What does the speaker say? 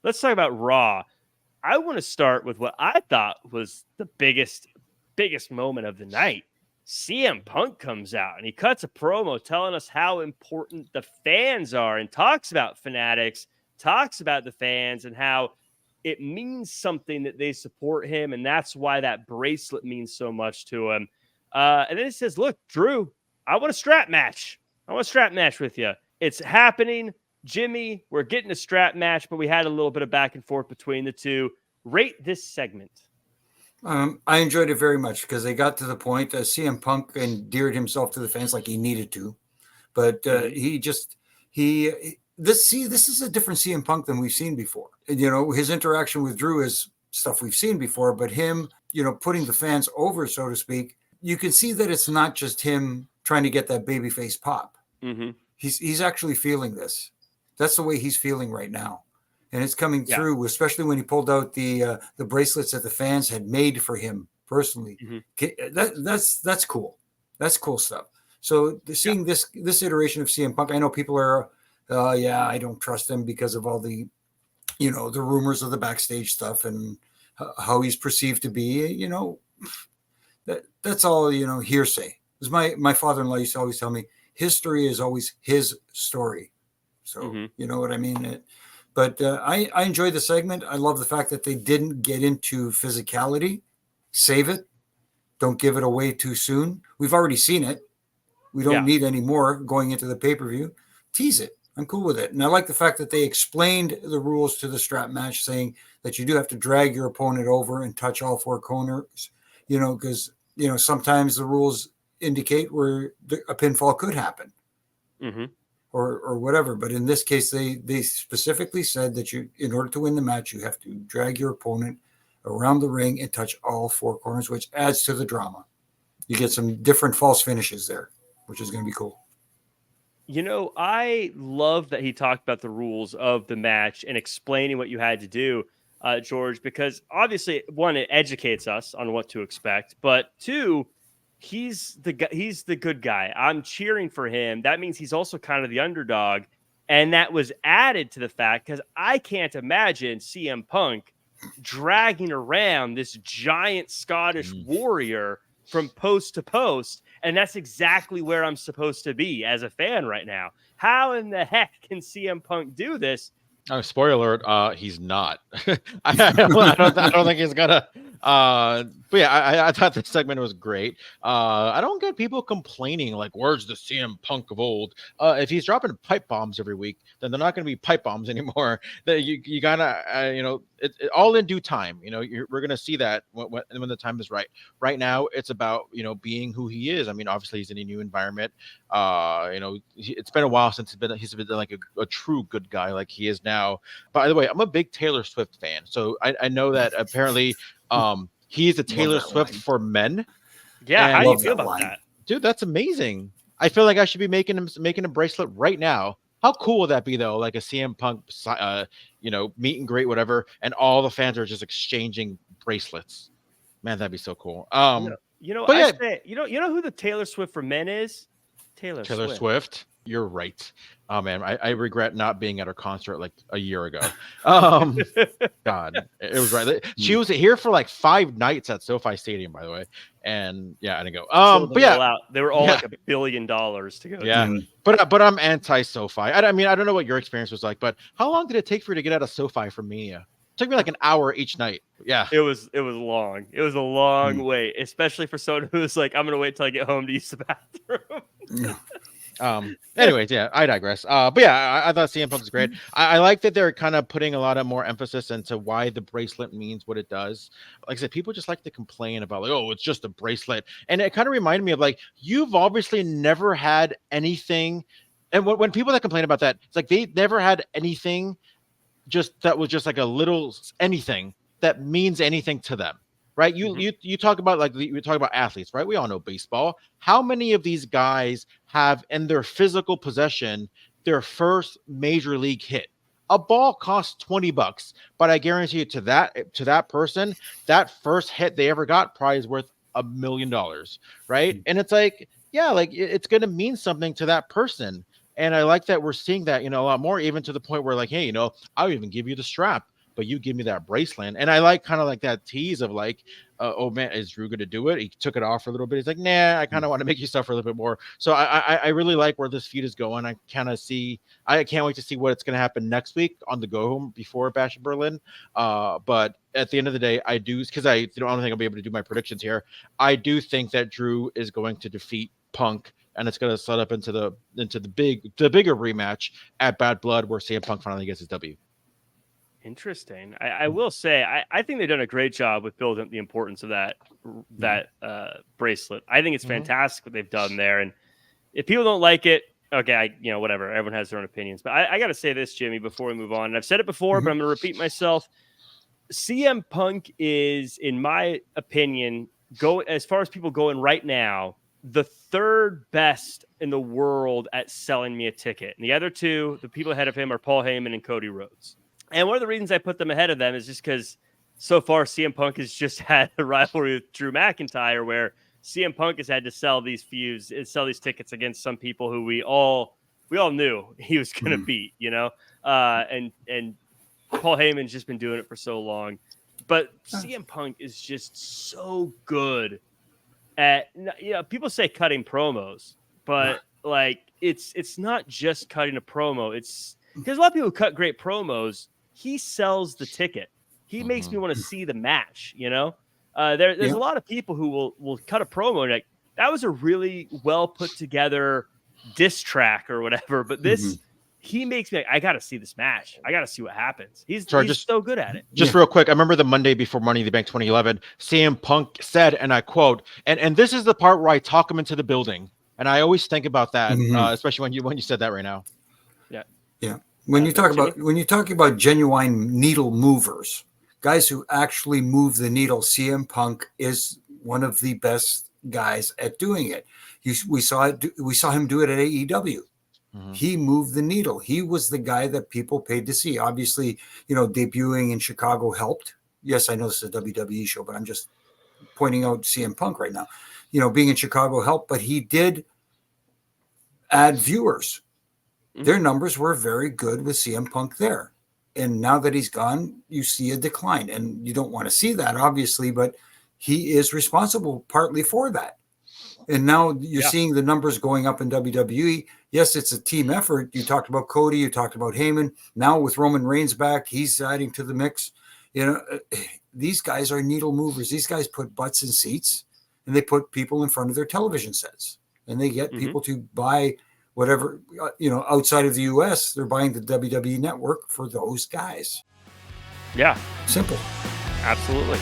let's talk about Raw. I want to start with what I thought was the biggest moment of the night. CM Punk comes out and he cuts a promo telling us how important the fans are and talks about Fanatics, talks about the fans and how it means something that they support him. And that's why that bracelet means so much to him. And then he says, look, Drew, I want a strap match. I want a strap match with you. It's happening. Jimmy, we're getting a strap match, but we had a little bit of back and forth between the two. Rate this segment. I enjoyed it very much because they got to the point. CM Punk endeared himself to the fans like he needed to, but this is a different CM Punk than we've seen before. You know, his interaction with Drew is stuff we've seen before, but him, you know, putting the fans over, so to speak, you can see that it's not just him trying to get that babyface pop. Mm-hmm. He's actually feeling this. That's the way he's feeling right now. And it's coming through, especially when he pulled out the bracelets that the fans had made for him personally. Mm-hmm. That's cool. That's cool stuff. So seeing this iteration of CM Punk, I know people are, I don't trust him because of all the, you know, the rumors of the backstage stuff and how he's perceived to be. You know, that's all, you know, hearsay. Because my father-in-law used to always tell me, history is always his story. So you know what I mean? But I enjoyed the segment. I love the fact that they didn't get into physicality. Save it. Don't give it away too soon. We've already seen it. We don't need any more going into the pay-per-view. Tease it. I'm cool with it. And I like the fact that they explained the rules to the strap match, saying that you do have to drag your opponent over and touch all four corners, you know, because, you know, sometimes the rules indicate where a pinfall could happen. Mm-hmm. Or whatever. But in this case, they specifically said that in order to win the match, you have to drag your opponent around the ring and touch all four corners, which adds to the drama. You get some different false finishes there, which is going to be cool. You know, I love that he talked about the rules of the match and explaining what you had to do, George, because obviously, one, it educates us on what to expect, but two, he's the good guy. I'm cheering for him. That means he's also kind of the underdog. And that was added to the fact because I can't imagine CM Punk dragging around this giant Scottish warrior from post to post. And that's exactly where I'm supposed to be as a fan right now. How in the heck can CM Punk do this? Oh, spoiler alert, he's not. I don't think he's gonna. But yeah, I thought this segment was great. I don't get people complaining like, "Where's the CM Punk of old?" If he's dropping pipe bombs every week, then they're not going to be pipe bombs anymore. That you gotta, you know, it all in due time. You know, we're gonna see that when the time is right. Right now, it's about, you know, being who he is. I mean, obviously, he's in a new environment. You know, it's been a while since he's been like a true good guy like he is now. By the way, I'm a big Taylor Swift fan, so I know that apparently he's a Taylor Swift line for men. Yeah, how do you feel about that? Dude, that's amazing. I feel like I should be making a bracelet right now. How cool would that be though? Like a CM Punk, you know, meet and greet, whatever, and all the fans are just exchanging bracelets. Man, that'd be so cool. You know, you know who the Taylor Swift for men is? Taylor Swift. You're right. Oh man, I regret not being at her concert like a year ago. God, it was right. She was here for like 5 nights at SoFi Stadium, by the way. And yeah, I didn't go. But yeah, they were all like $1 billion to go. Yeah, but I'm anti SoFi. I mean, I don't know what your experience was like, but how long did it take for you to get out of SoFi for Mania? It took me like an hour each night. Yeah, it was long. It was a long wait, especially for someone who's like, I'm gonna wait till I get home to use the bathroom. Anyways, yeah, I digress. But yeah, I thought CM Punk was great. I like that they're kind of putting a lot of more emphasis into why the bracelet means what it does. Like I said, people just like to complain about like, oh, it's just a bracelet. And it kind of reminded me of like, you've obviously never had anything. And when people that complain about that, it's like they never had anything just that was just like a little anything that means anything to them. Right. You talk about like we talk about athletes, right? We all know baseball. How many of these guys have in their physical possession their first major league hit? A ball costs $20, but I guarantee you to that person, that first hit they ever got probably is worth $1 million. Right. And it's like, yeah, like it's going to mean something to that person. And I like that we're seeing that, you know, a lot more, even to the point where like, hey, you know, I'll even give you the strap. but you give me that bracelet. And I like kind of like that tease of like, oh man, is Drew going to do it? He took it off for a little bit. He's like, nah, I kind of want to make you suffer a little bit more. So I really like where this feud is going. I can't wait to see what's going to happen next week on the go home before Bash in Berlin. But at the end of the day, I don't think I'll be able to do my predictions here. I do think that Drew is going to defeat Punk, and it's going to set up into the bigger rematch at Bad Blood, where CM Punk finally gets his W. Interesting. I will say, I think they've done a great job with building up the importance of that bracelet. I think it's fantastic what they've done there. And if people don't like it, okay, whatever. Everyone has their own opinions. But I got to say this, Jimmy, before we move on. And I've said it before, but I'm going to repeat myself. CM Punk is, in my opinion, as far as people going right now, the third best in the world at selling me a ticket. And the other two, the people ahead of him, are Paul Heyman and Cody Rhodes. And one of the reasons I put them ahead of them is just because so far CM Punk has just had a rivalry with Drew McIntyre, where CM Punk has had to sell these tickets against some people who we all knew he was going to beat, and Paul Heyman's just been doing it for so long. But CM Punk is just so good at, people say cutting promos, but like it's not just cutting a promo. It's because a lot of people cut great promos. He sells the ticket. He makes me want to see the match. There's a lot of people who will cut a promo and like, that was a really well put together diss track or whatever. But this, he makes me like, I got to see this match. I got to see what happens. He's so good at it. Just real quick, I remember the Monday before Money in the Bank 2011, CM Punk said, and I quote, and this is the part where I talk him into the building. And I always think about that, especially when you said that right now. Yeah. When you talk about genuine needle movers, guys who actually move the needle, CM Punk is one of the best guys at doing it. We saw him do it at AEW. He moved the needle. He was the guy that people paid to see. Obviously, debuting in Chicago helped. Yes, I know this is a WWE show, but I'm just pointing out CM Punk right now. Being in Chicago helped, but he did add viewers. Their numbers were very good with CM Punk there. And now that he's gone, you see a decline. And you don't want to see that, obviously, but he is responsible partly for that. And now you're seeing the numbers going up in WWE. Yes, it's a team effort. You talked about Cody, you talked about Heyman. Now with Roman Reigns back, he's adding to the mix. These guys are needle movers. These guys put butts in seats, and they put people in front of their television sets. And they get people to buy whatever, outside of the US, they're buying the WWE network for those guys. Yeah. Simple. Absolutely.